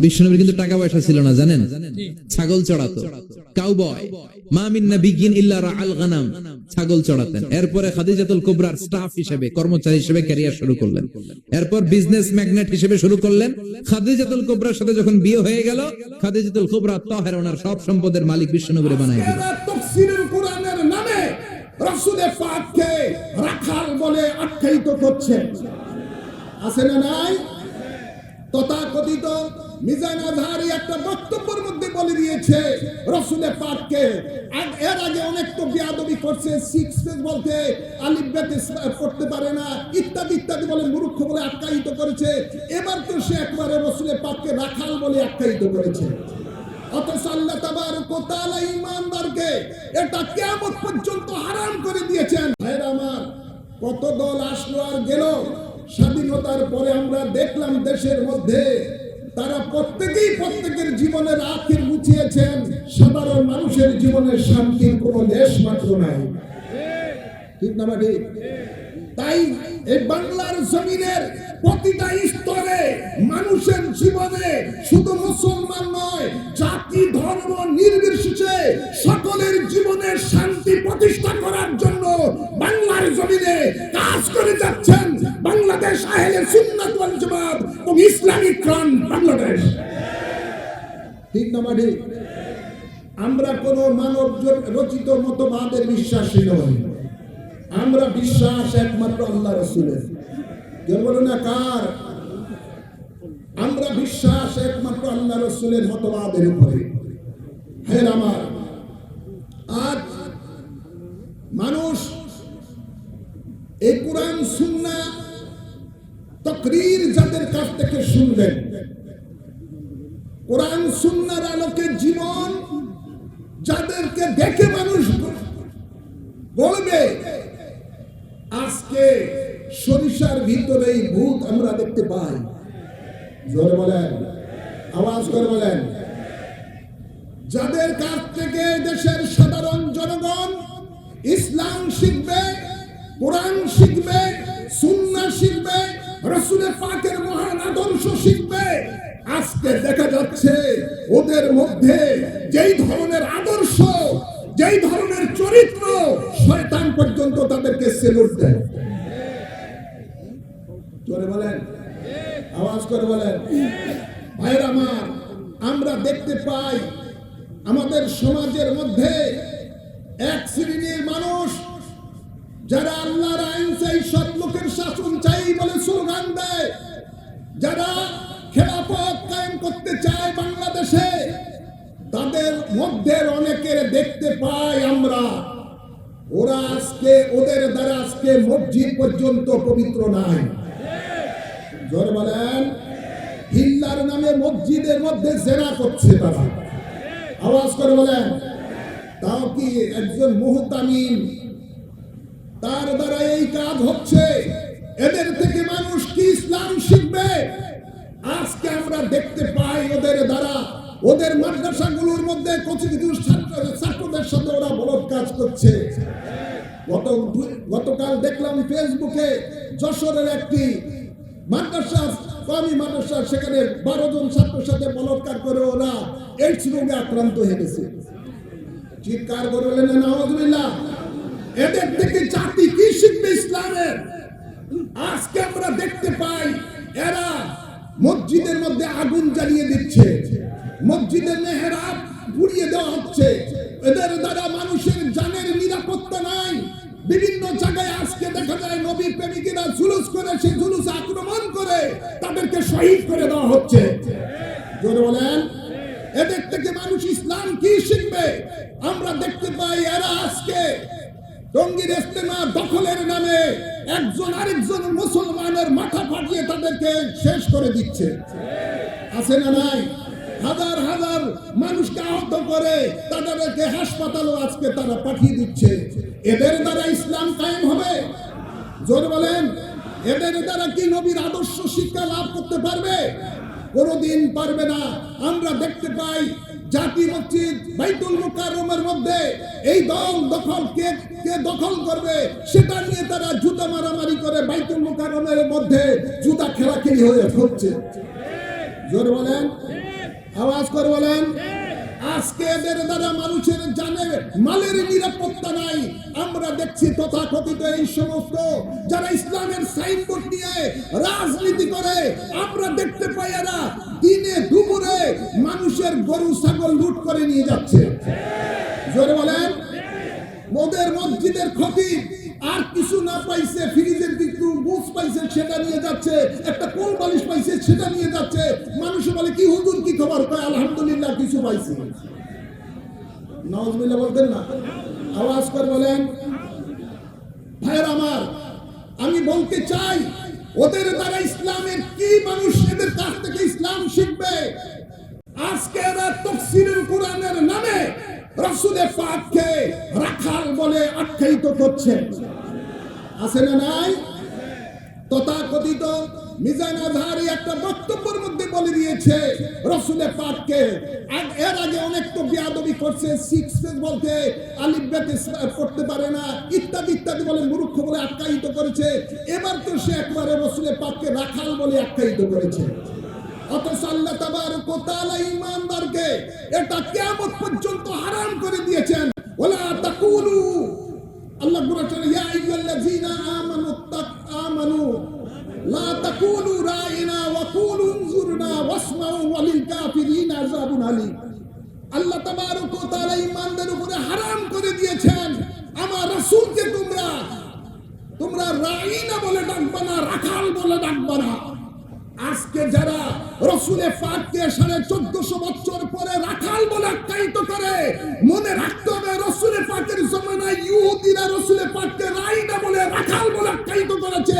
বিশ্বনবীর কিন্তু টাকা পয়সা ছিল না জানেন, ছাগল চড়াতো, কাউবয়। মা মিন নাবিয়্যিন ইল্লা রাআল গানাম, ছাগল চড়াতেন। এরপরে খাদিজাতুল কুবরার স্টাফ হিসেবে, কর্মচারী হিসেবে ক্যারিয়ার শুরু করলেন। এরপর বিজনেস ম্যাগনেট হিসেবে শুরু করলেন। খাদিজাতুল কুবরার সাথে যখন বিয়ে হয়ে গেল, খাদিজাতুল কুবরা তাহের ওনার সব সম্পদের মালিক বিশ্বনবীরে বানায় দিলেন। তাফসীরুল কোরআনের নামে রাসূল পাককে রাখাল বলে আখ্যায়িত করছে, আছে না নাই? তথাকথিত মিজান আজহারি একটা বক্তব্যের মধ্যে বলে দিয়েছে রাসূল পাককে, এর আগে অনেক তো বিয়াদবি করছে, সিক্স পেজ বলতে আলিফ বেতে পড়তে পারে না ইত্যাদি ইত্যাদি বলে মূর্খ বলে আখ্যায়িত করেছে। এবার তো সে একবারে রাসূল পাককে রাখাল বলে আখ্যায়িত করেছে। অথচ আল্লাহ তাবারক ওয়া তাআলা ঈমানদারকে এটা কিয়ামত পর্যন্ত হারাম করে দিয়েছেন। ভাইরা আমার, কত দল আসলো আর গেল, স্বাধীনতার পরে আমরা দেখলাম দেশের মধ্যে তারা প্রত্যেকেই প্রত্যেকের জীবনের আখির মুছিয়েছেন, সাধারণ মানুষের জীবনের শান্তির কোনো লেশ মাত্র নাই। ঠিক না ঠিক? তাই এই বাংলার জমিনের প্রতিটা স্তরে মানুষের জীবনে শুধু মুসলমান নয়, জাতি ধর্ম নির্বিশেষে সকলের জীবনে শান্তি প্রতিষ্ঠা করার জন্য বাংলার জমিনে কাজ করে যাচ্ছেন বাংলাদেশ আহলে সুন্নাত ওয়াল জামাত এবং ইসলামিক ফ্রন্ট বাংলাদেশ। ঠিক না ঠিক? আমরা কোন মানব রচিত মতবাদের বিশ্বাসী নই, আমরা বিশ্বাস একমাত্র আল্লাহ রাসূলের। কেউ বলো না কার? আমরা বিশ্বাস একমাত্র আল্লাহ রাসূলের মতবাদের উপরে। হ্যাঁ আমার, আজ মানুষ এই কোরআন সুন্নাহ তাকরীর যাদের কাছ থেকে শুনবেন, কোরআন সুন্নাহর আলোকে জীবন যাদেরকে দেখে মানুষ বলবে আজকে সরিষার ভিতরেই ভূত আমরা দেখতে পাই। জোরে বলেন, আওয়াজ করে বলেন। যাদের কাছ থেকে দেশের সাধারণ জনগণ ইসলাম শিখবে, কোরআন শিখবে, সুন্নাহ শিখবে, রাসূল পাকের মহান আদর্শ শিখবে, আজকে দেখা যাচ্ছে ওদের মধ্যে যেই ধরনের আদর্শ, যেই ধরনের চরিত্র, শয়তান পর্যন্ত তাদেরকে সেলুট দেয়। জোরে বলেন, আওয়াজ করে বলেন। ভাইরা আমার, আমরা দেখতে পাই আমাদের সমাজের মধ্যে এক শ্রেণীর মানুষ যারা আল্লাহর আইন চাই, সৎ লোকের শাসন চাই বলে স্লোগান দেয়, যারা খেলাফত কায়েম করতে চায় বাংলাদেশে, তাদের মধ্যে অনেকের দেখতে পাই আমরা ওরা আজকে, ওদের দ্বারা আজকে মসজিদ পর্যন্ত পবিত্র নাই। জোরে বলেন। হিল্লার নামে মসজিদের মধ্যে জেনা করছে তারা। আওয়াজ করে বলেন। তাও কি একজন মুহতামিম, তার দ্বারা এই কাজ হচ্ছে, এদের থেকে মানুষ কি ইসলাম শিখবে? আজকে আমরা দেখতে পাই ওদের দ্বারা, ওদের মাদ্রাসাগুলোর মধ্যে কিছু ছাত্রদের সাথে ওরা বলদ কাজ করছে। গতকাল দেখলাম ফেসবুকে যশোরের একটি মাদ্রাসা, কওমি মাদ্রাসা, সেখানে 12 জন ছাত্রের সাথে বলৎকার করে ওরা এইডস রোগে আক্রান্ত হয়ে গেছে। চিৎকার করে বলেন নাউযুবিল্লাহ। এদের থেকে জাতি কি শিখবে ইসলামের? আজকে আমরা দেখতে পাই এরা মসজিদের মধ্যে আগুন জ্বালিয়ে দিচ্ছে, মসজিদের মেহরাব পুড়িয়ে দেওয়া হচ্ছে, এদের দ্বারা মানুষের জানের নিরাপত্তা নাই। বিভিন্ন জায়গায় আজকে দেখা যায় নবীর প্রেমিকেরা জুলুস করে, সেই জুলুস আক্রমণ করে তাদেরকে শহীদ করে দেওয়া হচ্ছে। জোরে বলেন। এদের থেকে মানুষ ইসলাম কি শিখবে? আমরা দেখতে পাই এরা আজকে টঙ্গীর ইজতেমা দখলের নামে একজন আরেকজন মুসলমানের মাথা ফাটিয়ে তাদেরকে শেষ করে দিচ্ছে। আছে না নাই? হাজার হাজার মানুষকে আহত করে তাদেরকে হাসপাতালও আজকে তারা পাঠিয়ে দিচ্ছে। এদের দ্বারা ইসলাম কায়েম হবে? জোরে বলেন। এদের দ্বারা কি নবীর আদর্শ শিক্ষা লাভ করতে পারবে? কোনদিন পারবে না। আমরা দেখতে পাই জাতি মসজিদ বাইতুল মুকাররমের মধ্যে এই দল দখল কে দখল করবে সেটা নিয়ে তারা জুতা মারামারি করে, বাইতুল মুকাররমের মধ্যে জুতা খেলাখেলি হয়ে হচ্ছে। জোরে বলেন। আওয়াজ করে বলেন। আজকে এদের দ্বারা মানুষের জানে মালের নিরাপত্তা নাই। আমরা দেখছি তথাকথিত এই সমস্ত যারা ইসলামের সাইনবোর্ড নিয়ে রাজনীতি করে, আমরা দেখতে পাই এরা দিনে দুপুরে মানুষের গরু ছাগল লুট করে নিয়ে যাচ্ছে। জোরে বলেন। ওদের মসজিদের খতিব আর কিছু না পাইছে, ফ্রিজের কিছু বুঝ পাইছে সেটা নিয়ে যাচ্ছে, একটা কোল বালিশ পাইছে সেটা নিয়ে যাচ্ছে। মানুষ বলে কি হুজুর কি খবর? কয় আলহামদুলিল্লাহ কিছু পাইছি। নাউজুবিল্লাহ বলতেন না? আওয়াজ করে বলেন। ভাইয়ের আমার, আমি বলতে চাই ওদের দ্বারা ইসলামের কি মানুষ এদের কাছ থেকে ইসলাম শিখবে? আজকে এরা তাফসীরুল কোরআনের নামে রাসূলের পাককে রাখাল বলে আখ্যায়িত করছে। আছে না নাই? তথাকথিত মিজান আজহারি একটা বক্তব্যের মধ্যে বলে দিয়েছে রাসূলের পাককে এর আগে অনেক তো বেয়াদবি করছে, সিক্স পেজ বলতে আলিফ বেতে পড়তে পারে না ইত্যাদি ইত্যাদি বলে মূর্খ বলে আখ্যায়িত করেছে। এবার তো সে একবারে রাসূলের পাককে রাখাল বলে আখ্যায়িত করেছে। অথচ আল্লাহ তাবারক ওয়া তাআলা ঈমানদারকে এটা কিয়ামত পর্যন্ত হারাম করে দিয়েছেন। ওয়ালা তাকুলু, আল্লাহ বলেছেন ইয়া আইয়ুহাল্লাযীনা আমানু লা তাকুলু রাইনা ওয়া কুলু উনজুরনা ওয়াসমাউ ওয়ালিল কাফিরিনা আযাবুন আলীম। আল্লাহ তাবারক ওয়া তাআলা ঈমানদারের উপরে হারাম করে দিয়েছেন আমার রাসূলকে তোমরা রাইনা বলে ডাকবা না, রাখাল বলে ডাকবা না। আজকে যারা রাসূলের পাককে 1450 বছর পরে রাখাল বলে আখ্যায়িত করে, মনে রাখতে হবে রাসূলের পাকের জমানায় ইহুদিরা রাসূলের পাককে রাইনা বলে রাখাল বলে আখ্যায়িত করেছে।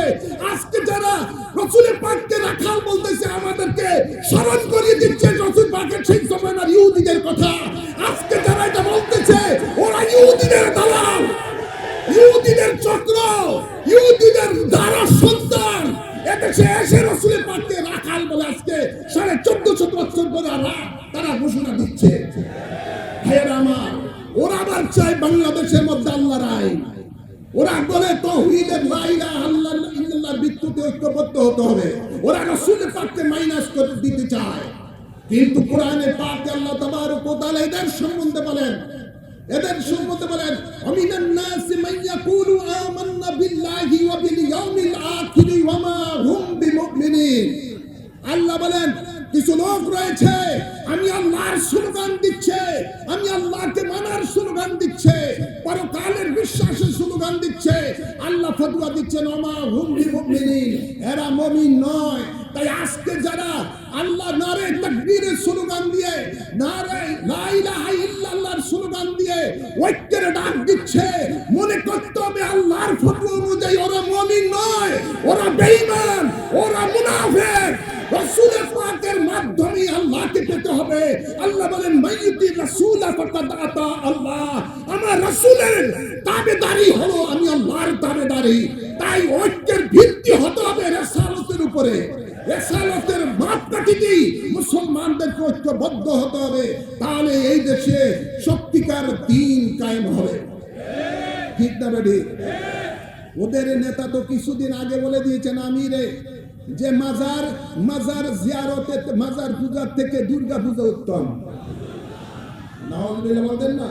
আজকে যারা রাসূলের পাককে রাখাল বলতেছে, আমাদেরকে স্মরণ করিয়ে দিচ্ছে রাসূল পাকের সেই জমানার ইহুদিদের কথা। আজকে যারা এটা বলতেছে ওরা ইহুদিদের দালাল, ইহুদিদের চক্র, ইহুদিদের দ্বারা সন্তান। এদেশে এসে রাসূলের পাককে রাখাল বলে আজকে 1450 বছর পরে তারা ঘোষণা দিচ্ছে। ভাইয়েরা আমার, ওরা আবার চায় বাংলাদেশের মধ্যে আল্লাহর আইন। ওরা বলে তাওহীদের লা ইলাহা ইল্লাল্লাহর ভিত্তিতে ঐক্যবদ্ধ হতে হবে। ওরা রাসূলের পাককে মাইনাস করে দিতে চায়। কিন্তু কোরআনে পাকে আল্লাহ তাবারক ওয়া তাআলা এদের সম্বন্ধে বলেন, আমিনান নাসি মান ইয়াকুলু আমান্না বিল্লাহি ওয়া বিল ইয়াউমিল আখির ওয়া মা হুম বিমুমিনিন। আল্লাহ বলেন কিছু লোক রয়েছে আমি আল্লাহর স্লোগান দিচ্ছে, আমি আল্লাহকে মানার স্লোগান দিচ্ছে, পরকালের বিশ্বাসের স্লোগান দিচ্ছে। আল্লাহ ফতোয়া দিচ্ছেন ওয়া মা হুম বিমুমিনিন, এরা মুমিন নয়। তাই আজকে যারা আল্লাহ নারে তাকবীরের স্লোগান দিয়ে, নারে লা ইলাহা ইল্লাল্লাহর স্লোগান দিয়ে ঐক্যের ডাক দিচ্ছে, মনে করতে হবে আল্লাহর ফতোয়া অনুযায়ী ওরা মুমিন নয়, ওরা বেঈমান, ওরা মুনাফিক। রাসূলের পাকের মাধ্যমে আল্লাহকে পেতে হবে। আল্লাহ বলেন মাইয়ুতি রাসূলা ফাকাদ আতা আল্লাহ। আমার রাসূলের তাবেদারি হলো আমি আল্লাহর তাবেদারি। তাই ঐক্যের ভিত্তি হতে হবে রিসালাতের উপরে। রিসালাতের মাপকাঠি মুসলমানদেরকে ঐক্যবদ্ধ হতে হবে, তাহলে এই দেশে সত্যিকার দ্বীন কায়েম হবে। ঠিক না বেডি? ওদের নেতা তো কিছুদিন আগে বলে দিয়েছেন আমিরে যে মাজার জিয়ারতে, মাজার পূজার থেকে দুর্গা পূজা উত্তম। নাউজুবিল্লাহ বলতেন না?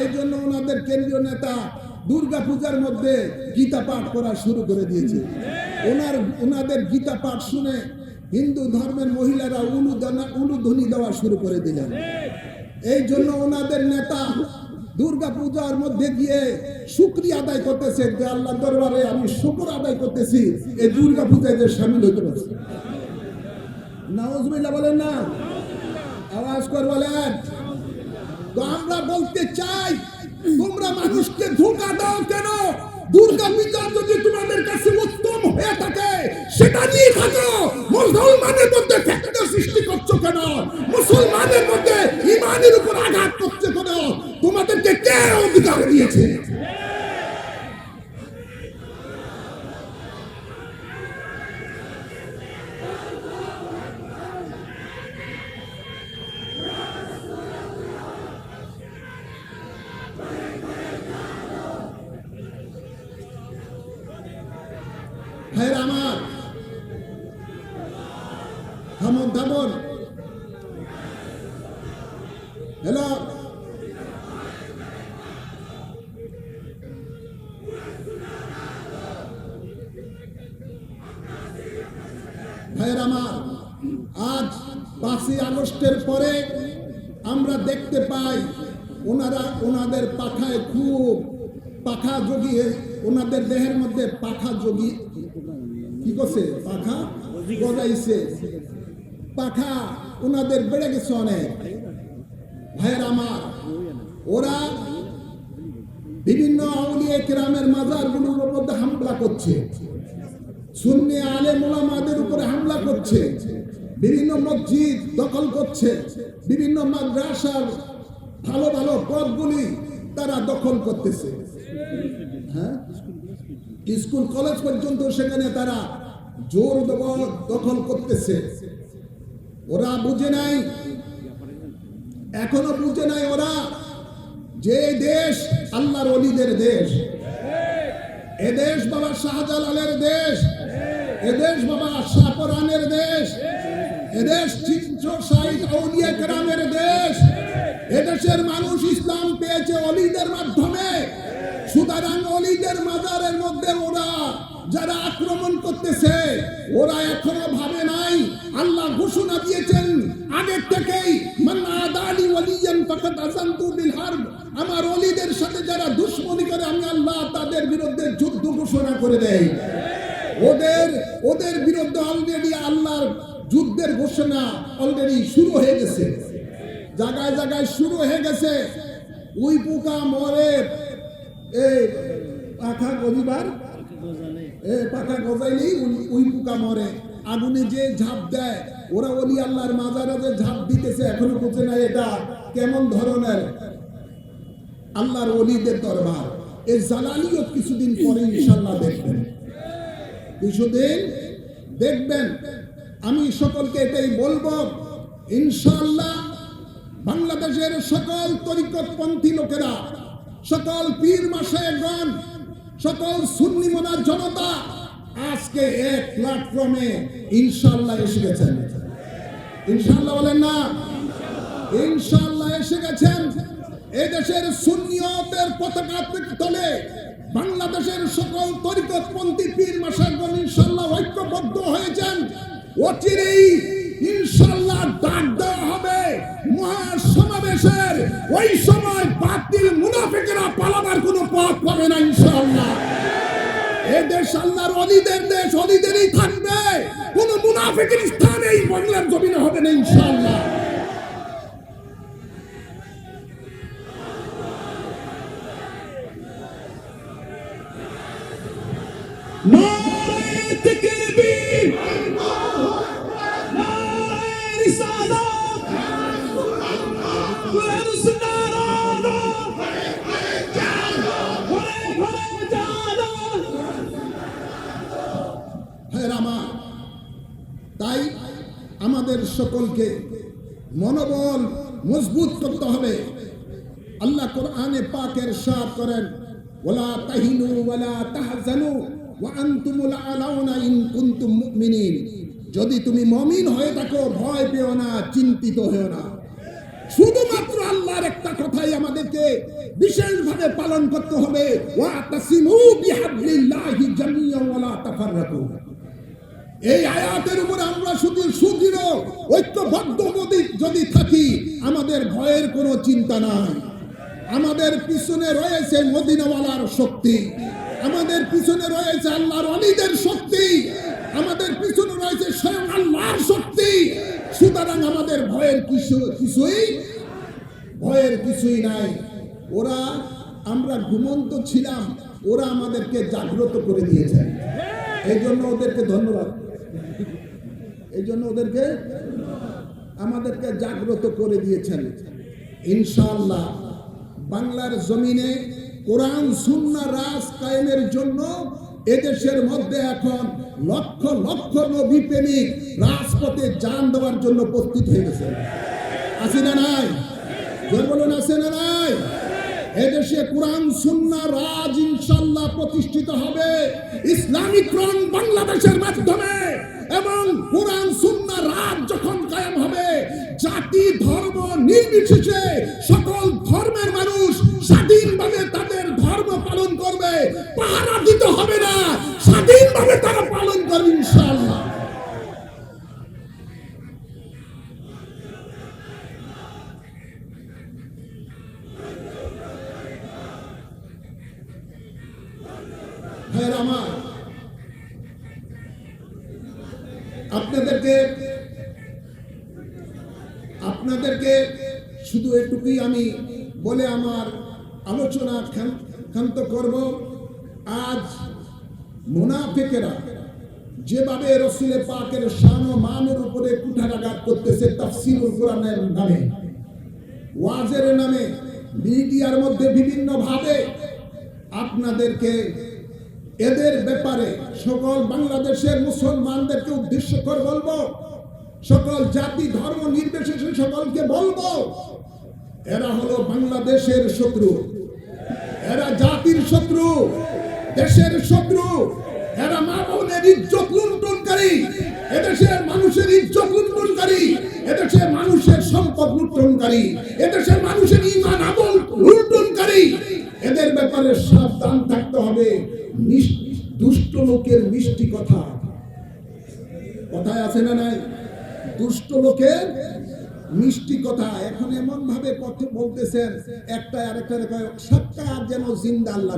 এই জন্য ওনাদের কেন্দ্রীয় নেতা দুর্গা পূজার মধ্যে গীতা পাঠ করা শুরু করে দিয়েছে। ওনাদের গীতা পাঠ শুনে হিন্দু ধর্মের মহিলারা উলুধ্বনি দেওয়া শুরু করে দিলেন। এই জন্য ওনাদের নেতা দুর্গা পূজার মধ্যে গিয়ে শুকরিয়া আদায় করতেছে যে আল্লাহ দরবারে আমি শুকর আদায় করতেছি এই দুর্গা পূজায় যে শামিল হতে পারছে। নাউজুবিল্লাহ বলেন না? আওয়াজ করে বলেন। তো আমরা বলতে চাই তোমরা মানুষকে ধোঁকা দাও কেন? দুর্গা পূজা যদি তোমাদের কাছে উত্তম হয়ে থাকে সেটা নিয়ে থাকো। মুসলমানের মধ্যে ফেতনা সৃষ্টি করছো কেন? মুসলমানের মধ্যে ঈমানের উপর আঘাত করছো কেন? তোমাদেরকে কে অধিকার দিয়েছে? ভাইরা আমার, থামুন। হ্যালো, ভাইয়ের আমার, আজ 5ই আগস্টের পরে আমরা দেখতে পাই ওনাদের পাখায় খুব পাখা জগিয়ে, ওনাদের দেহের মধ্যে পাখা জগি কি করছে, পাখা গজাইছে, পাখা ওনাদের বেড়ে গেছে অনেক। ভাইয়ের আমার, ওরা বিভিন্ন আউলিয়া কেরামের মাজারগুলোর মধ্যে হামলা করছে, সুন্নি আলেম ওলামাদের উপরে হামলা করছে, বিভিন্ন মসজিদ দখল করছে, বিভিন্ন মাদ্রাসার ভালো ভালো পদগুলি তারা দখল করতেছে। হ্যাঁ, স্কুল কলেজ পর্যন্ত সেখানে তারা জোর দখল করতেছে। ওরা বুঝে নাই, এখনো বুঝে নাই ওরা যে দেশ আল্লাহর ওলিদের দেশ, এদেশ বাবা শাহজালালের দেশ, এদেশ বাবা শাহপরানের দেশ, এদেশ আউলিয়া কেরামের দেশ, এদেশের মানুষ ইসলাম পেয়েছে অলিদের মাধ্যমে। সুতরাং অলিদের মাজারের মধ্যে ওরা যারা আক্রমণ করতেছে, ওরা এখনো ভাবে নাই আল্লাহ ঘোষণা দিয়েছেন আগের থেকেই, মান আদালি ওয়ালিয়ান ফাকাদ আযানতু বিল হারব, আমার অলিদের সাথে যারা দুশমনি করে আমি আল্লাহ তাদের বিরুদ্ধে যুদ্ধ ঘোষণা করে দেই। ওদের বিরুদ্ধে অলরেডি আল্লাহর যুদ্ধের ঘোষণা অলরেডি শুরু হয়ে গেছে, জায়গায় জায়গায় শুরু হয়ে গেছে। উই পোকা মরে, এই পাখা গজিবার, পাখা গজাইলেই উই পোকা মরে, আগুনে যে ঝাঁপ দেয়, ওরা ওলি আল্লাহর মাজারে যে ঝাঁপ দিতেছে এখনো বুঝে না এটা কেমন ধরনের আল্লাহর ওলিদের দরবার। এই জালালিয়ত কিছুদিন পরে ইনশাআল্লাহ দেখবেন, কিছুদিন দেখবেন। আমি সকলকে এটাই বলবো, ইনশাআল্লাহ বাংলাদেশের সকল তরিকতপন্থী লোকেরা, সকল পীর মাশায়েখগণ, সকল সুন্নি মোনার জনতা আজকে এক প্ল্যাটফর্মে ইনশাআল্লাহ এসে গেছেন। ইনশাআল্লাহ বলেন না, ইনশাআল্লাহ এসে গেছেন। এই দেশের সুন্নিয়তের পতাকা তলে বাংলাদেশের সকল তরিকতপন্থী পীর মাশায়েখগণ ইনশাআল্লাহ ঐক্যবদ্ধ হয়েছেন। অচিরেই ইনশাআল্লাহ ডাক দেওয়া হবে মহাসমাবেশের, ওই সময় বাতিল মুনাফিকরা পালাবার কোনো পথ পাবে না ইনশাআল্লাহ। এই দেশ আল্লাহর ওলিদের দেশ, ওলিদেরই থাকবে, কোনো মুনাফিকের স্থান এই বাংলার জমিনে হবে না ইনশাআল্লাহ। নারে তাকবীর, নারে রিসালাত, ওয়া রুসুলানা, ওরে জানো। হে রামা, তাই আমাদের সকলকে মনোবল মজবুত করতে হবে। আল্লাহ কোরআনে পাকের ইরশাদ করেন, ওয়ালা তাহিনু ওয়ালা তাহজানু ওয়া আনতুমুল আলাউনা ইন কুনতুম মুমিনিন। যদি তুমি মুমিন হয়ে থাকো ভয় পেও না, চিন্তিত হও না। শুধুমাত্র আল্লাহর একটা কথাই আমাদেরকে বিশেষভাবে পালন করতে হবে, ওয়া তাসিমু বিহাবলিল্লাহি জামিয়ান ওয়া লা তাফাররাকু। এই আয়াতের উপর আমরা শুধু সুদৃঢ় ঐক্যবদ্ধ যদি থাকি, আমাদের ভয়ের কোনো চিন্তা নাই। আমাদের পিছনে রয়েছে মদিনাওয়ালার শক্তি, আমাদের পিছনে রয়েছে আল্লাহর ওলিদের শক্তি, আমাদের পিছনে রয়েছে স্বয়ং আল্লাহর শক্তি। সুতরাং আমাদের ভয়ের কিছুই নাই। ওরা, আমরা ঘুমন্ত ছিলাম, ওরা আমাদেরকে জাগ্রত করে দিয়েছে। এই জন্য ওদেরকে ধন্যবাদ, এই জন্য ওদেরকে আমাদেরকে জাগ্রত করে দিয়েছেন। ইনশাআল্লাহ বাংলার জমিনে কোরআন সুন্নাহ রাজ কায়েমের জন্য এদেশের মধ্যে এখন লক্ষ লক্ষ নবী প্রেমিক রাজপথে জান দেওয়ার জন্য প্রস্তুত হয়ে গেছে। আছে না নাই? জোর বলুন, আছে না নাই? এদেশে কোরআন সুন্নাহ রাজ ইনশাআল্লাহ প্রতিষ্ঠিত হবে ইসলামিক ফ্রন্ট বাংলাদেশের মাধ্যমে। এবং কোরআন সুন্নাহ রাজ যখন কায়েম হবে, জাতি ধর্ম নির্বিশেষে সকল ধর্মের মানুষ স্বাধীনভাবে তাদের ধর্ম পালন করবে, পাহারা দিতে হবে না, স্বাধীনভাবে তারা পালন করবে ইনশাআল্লাহ। ভাইয়েরা আমার, আপনাদেরকে শুধু এটুকুই আমি বলে আমার আলোচনা ক্ষান্ত করব। আজ মুনাফিকেরা যেভাবে রাসূল পাকের শান ও মানের উপরে কুঠারাঘাত করতেছে তাফসীরুল কোরআনের নামে, ওয়াজের নামে, মিডিয়ার মধ্যে বিভিন্ন ভাবে, আপনাদেরকে এদের ব্যাপারে সকল বাংলাদেশের মুসলমানদেরকে উদ্দেশ্য করে বলবো, সকল জাতি ধর্ম নির্বিশেষে সকলকে বলবো, এরা হলো বাংলাদেশের শত্রু, এরা জাতির শত্রু, দেশের শত্রু, এরা মা বোনের ইজ্জত লুণ্ঠনকারী, এদেশের মানুষের ইজ্জত লুণ্ঠনকারী, এদেশের মানুষের সম্পদ লুণ্ঠনকারী, এদেশের মানুষের ঈমান আমল লুণ্ঠনকারী। এদের ব্যাপারে সাবধান থাকতে হবে। দুষ্ট লোকের মিষ্টি কথা, কথায় আছে না নাই? দুষ্ট লোকের মিষ্টি কথা এখন এমন ভাবে কথা বলতেছেন, একটা আরেকটা সবটা যেন জিন্দা আল্লাহ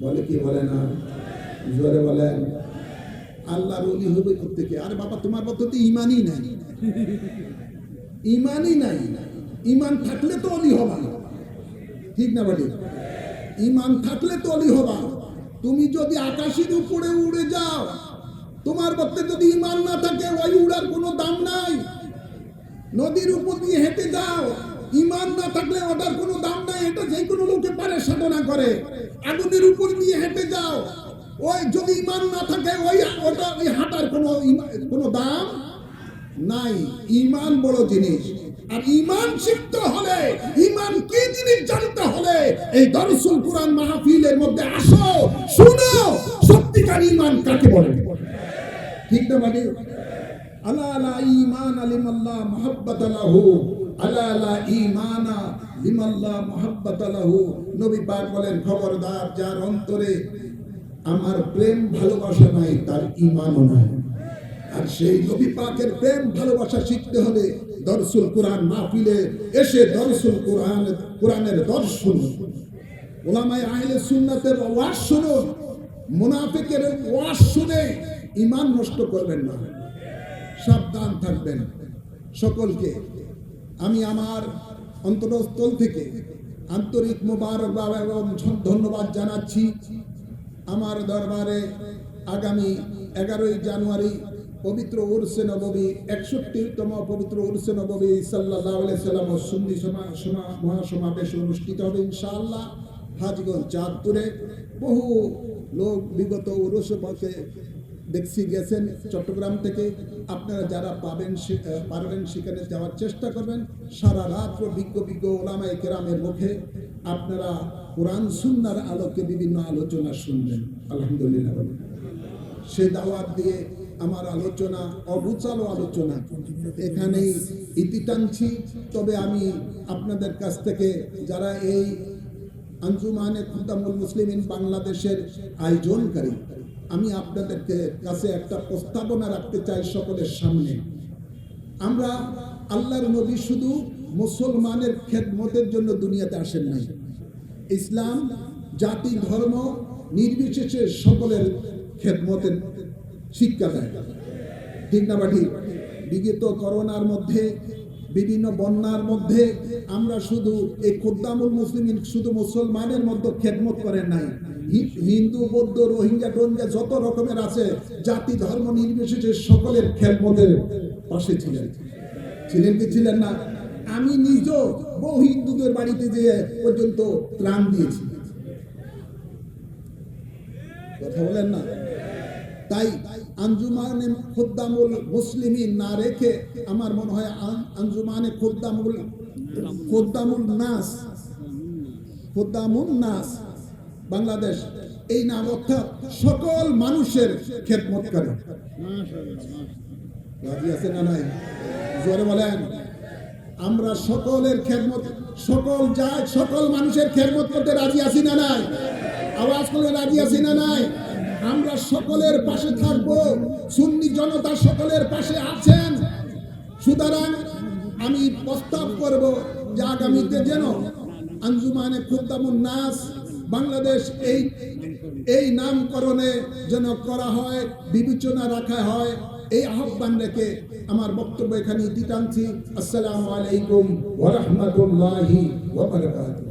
বলে কি বলে না, জোরে বলেন আল্লাহর ওলি হবে থেকে। আরে বাবা, তোমার মধ্যে তো ইমানই নাই, ইমানই নাই। ইমান থাকলে তো অলি হবা, ঠিক না বাড়ি? ইমান থাকলে তো অলি হবা। তুমি যদি আকাশের উপরে উড়ে যাও, তোমার মধ্যে যদি ইমান না থাকে, ওই উড়ার কোনো দাম নাই। নদীর উপর দিয়ে হেঁটে যাও, ইমান না থাকলে ওটার কোনো দাম নাই। এটা যে কোনো লোকে পারে সাধনা করে। আগুনের উপর দিয়ে হেঁটে যাও, ওই যদি ইমান না থাকে, ওই হাঁটার কোনো দাম নাই। ইমান বড় জিনিস। আর ইমান শিখতে হলে, ইমান কি জিনিস জানতে হলে, এই দরসুল কোরআন মাহফিলের মধ্যে আসো, শুনো সত্যিকার ইমান কাকে বলে, ঠিক না মানে? আলা লা ঈমান লিমাল্লাহ মুহাব্বাতালাহু, আলা লা ঈমানা লিমাল্লাহ মুহাব্বাতালাহু। নবী পাক বলেন, খবরদার, যার অন্তরে আমার প্রেম ভালোবাসা নাই, তার ঈমানও নাই। আর সেই নবী পাকের প্রেম ভালোবাসা শিখতে হলে দরসুল কোরআন মাহফিলে এসে দরসুল কোরআনের দর্শন, উলামায়ে আহলে সুন্নাতের ওয়াজ শুনুন। মুনাফিকের ওয়াজ শুনে ঈমান নষ্ট করবেন না, সাবধান থাকবেন। সকলকে আমি আমার অন্তরস্থল থেকে আন্তরিক মোবারকবাদ এবং ধন্যবাদ জানাচ্ছি। আমার দরবারে আগামী 11ই জানুয়ারি পবিত্র উরসে নববী, 61তম পবিত্র উরসে নববী সাল্লাল্লাহু আলাইহি সাল্লাম ও সুন্নি মহাসমাবেশ অনুষ্ঠিত হবে ইনশাআল্লাহ হাজগঞ্জ চাঁদপুরে। বহু লোক বিগত উরসে পথে দেখছি গেছেন চট্টগ্রাম থেকে। আপনারা যারা পারবেন সেখানে যাওয়ার চেষ্টা করবেন। সারা রাত বিজ্ঞ ওলামায়ে কেরামের মুখে আপনারা কোরআন সুন্নাহর আলোকে বিভিন্ন আলোচনা শুনবেন। আলহামদুলিল্লাহ, সে দাওয়াত দিয়ে আমার আলোচনা অবুচালো আলোচনা এখানেই ইতি টানছি। তবে আমি আপনাদের কাছ থেকে, যারা এই আঞ্জুমানে খুদামুল মুসলিমিন বাংলাদেশের আয়োজনকারী, আমি আপনাদেরকে কাছে একটা প্রস্তাবনা রাখতে চাই সকলের সামনে। আমরা আল্লাহর নবী শুধু মুসলমানের খেদমতের জন্য দুনিয়াতে আসেন নাই। ইসলাম জাতি ধর্ম নির্বিশেষে সকলের খেদমতের শিক্ষা দেয়, ঠিক না বাটি? বিগত করোনার মধ্যে, বিভিন্ন বন্যার মধ্যে আমরা শুধু এই খুদ্দামুল মুসলিমিন শুধু মুসলমানের মধ্যে খেদমত করেন নাই, হিন্দু বৌদ্ধ রোহিঙ্গা টোহিঙ্গা যত রকমের আছে জাতি ধর্ম নির্বিশেষে সকলের খেদমতের পাশে ছিলেন কি ছিলেন না? আমি নিজেও বহু হিন্দুদের বাড়িতে যেয়ে পর্যন্ত ত্রাণ দিয়েছি, কথা বলেন না? তাই আঞ্জুমানে খুদ্দামুল মুসলিমিন না রেখে আমার মনে হয় আঞ্জুমানে খুদ্দামুল নাস বাংলাদেশ, এই নাম অর্থাৎ সকল মানুষের খেদমত করে। রাজি আছে না নাই? জোরে বলেন। আমরা সকলের খেদমত, সকল মানুষের খেদমত করতে রাজি আছি না নাই? আওয়াজ করে রাজি আছি না নাই? আমরা সকলের পাশে থাকবো, সুন্নি জনতা সকলের পাশে আছেন। সুতরাং আমি প্রস্তাব করব যে আগামীতে যেন আঞ্জুমানে খুদ্দামুন নাস বাংলাদেশ এই নামকরণে যেন করা হয়, বিবেচনা রাখা হয়, এই আহ্বান রেখে আমার বক্তব্য এখানে ইতি টানছি। আসসালামু আলাইকুম ওয়া রাহমাতুল্লাহি ওয়া বারাকাতুহু।